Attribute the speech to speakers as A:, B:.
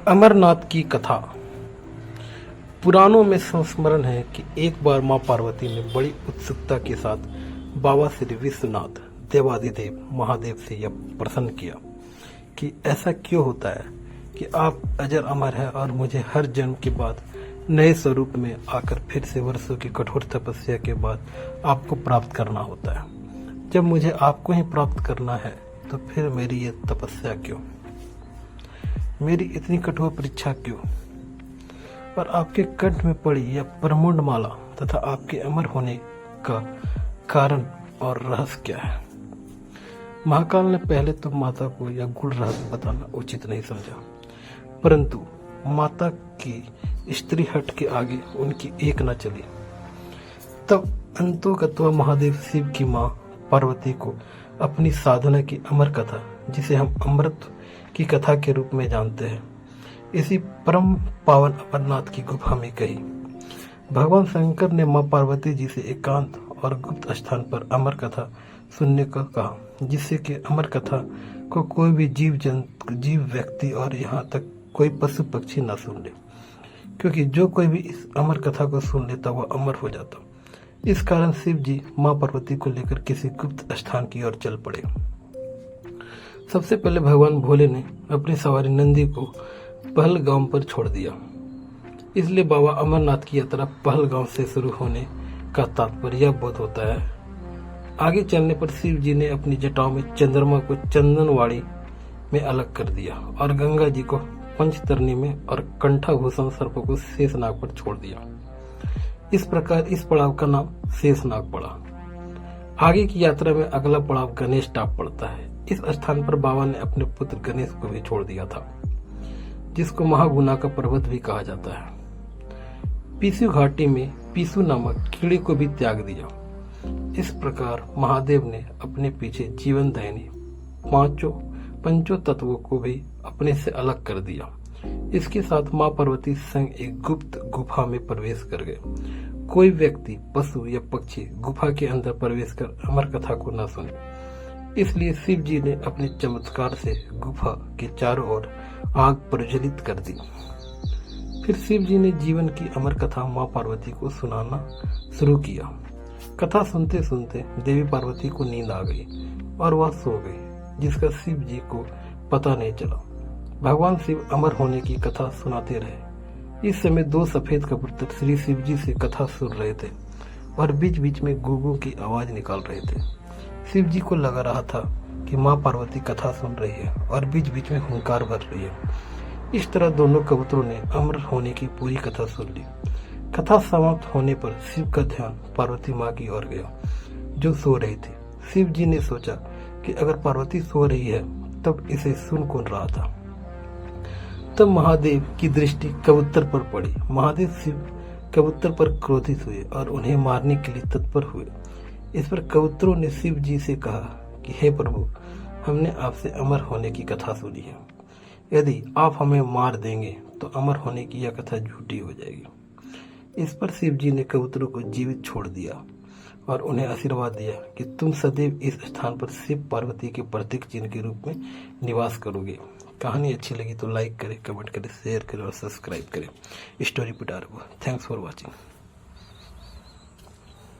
A: अमरनाथ की कथा। पुराणों में संस्मरण है कि एक बार मां पार्वती ने बड़ी उत्सुकता के साथ बाबा श्री विश्वनाथ देवाधिदेव महादेव से यह प्रश्न किया कि ऐसा क्यों होता है कि आप अजर अमर है और मुझे हर जन्म के बाद नए स्वरूप में आकर फिर से वर्षों की कठोर तपस्या के बाद आपको प्राप्त करना होता है। जब मुझे आपको ही प्राप्त करना है तो फिर मेरी ये तपस्या क्यों, मेरी इतनी कठोर परीक्षा क्यों? और आपके कंठ में पड़ी यह प्रमुंड माला तथा आपके अमर होने का कारण और रहस्य क्या है? महाकाल ने पहले तो माता को यह गूढ़ रहस्य बताना उचित नहीं समझा, परंतु माता की स्त्री हट के आगे उनकी एक न चली। तब अंतोगत्वा महादेव शिव की मां पार्वती को अपनी साधना की अमर कथा, जिसे हम अमृत की कथा के रूप में जानते हैं, इसी परम पावन अमरनाथ की गुफा में कही। भगवान शंकर ने मां पार्वती जी से एकांत और गुप्त स्थान पर अमर कथा सुनने को कहा, जिससे कि अमर कथा को कोई भी जीव व्यक्ति और यहाँ तक कोई पशु पक्षी न सुन ले, क्योंकि जो कोई भी इस अमर कथा को सुन लेता वह अमर हो जाता। इस कारण शिव जी मां पार्वती को लेकर किसी गुप्त स्थान की ओर चल पड़े। सबसे पहले भगवान भोले ने अपनी सवारी नंदी को पहलगाम पर छोड़ दिया। इसलिए बाबा अमरनाथ की यात्रा पहलगाम से शुरू होने का तात्पर्य यह बोध होता है। आगे चलने पर शिव जी ने अपनी जटाओं में चंद्रमा को चंदनवाड़ी में अलग कर दिया और गंगा जी को पंचतरणी में और कंठाभूषण सर्प को शेषनाग पर छोड़ दिया। इस प्रकार इस पड़ाव का नाम शेषनाग पड़ा। आगे की यात्रा में अगला पड़ाव गणेश टाप पड़ता है। इस स्थान पर बाबा ने अपने पुत्र गणेश को भी छोड़ दिया था, जिसको महागुना का पर्वत भी कहा जाता है। पीसू घाटी में पीसू नामक कीड़े को भी त्याग दिया। इस प्रकार महादेव ने अपने पीछे जीवनदायिनी पंचों तत्वों को भी अपने से अलग कर दिया। इसके साथ मां पार्वती संग एक गुप्त गुफा में प्रवेश कर गए। कोई व्यक्ति, पशु या पक्षी गुफा के अंदर प्रवेश कर अमर कथा को न सुने। इसलिए शिव जी ने अपने चमत्कार से गुफा के चारों ओर आग प्रज्वलित कर दी। फिर शिव जी ने जीवन की अमर कथा मां पार्वती को सुनाना शुरू किया। कथा सुनते सुनते देवी पार्वती को नींद आ गई और वह सो गई, जिसका शिव जी को पता नहीं चला। भगवान शिव अमर होने की कथा सुनाते रहे। इस समय दो सफेद कबूतर श्री शिव जी से कथा सुन रहे थे और बीच बीच में गूगू की आवाज निकाल रहे थे। शिव जी को लग रहा था कि मां पार्वती कथा सुन रही है और बीच बीच में हुंकार भर रही है। इस तरह दोनों कबूतरों ने अमर होने की पूरी कथा सुन ली। कथा समाप्त होने पर शिव का ध्यान पार्वती माँ की ओर गया, जो सो रही थी। शिव जी ने सोचा कि अगर पार्वती सो रही है तब इसे सुन कौन रहा था। तब महादेव की दृष्टि कबूतर पर पड़ी। महादेव शिव कबूतर पर क्रोधित हुए और उन्हें मारने के लिए तत्पर हुए। इस पर कबूतरों ने शिव जी से कहा कि हे प्रभु, हमने आपसे अमर होने की कथा सुनी है। यदि आप हमें मार देंगे तो अमर होने की यह कथा झूठी हो जाएगी। इस पर शिव जी ने कबूतरों को जीवित छोड़ दिया और उन्हें आशीर्वाद दिया कि तुम सदैव इस स्थान पर शिव पार्वती के प्रतीक चिन्ह के रूप में निवास करोगे। कहानी अच्छी लगी तो लाइक करें, कमेंट करें, शेयर करें और सब्सक्राइब करें। स्टोरी पिटार को थैंक्स फॉर वॉचिंग।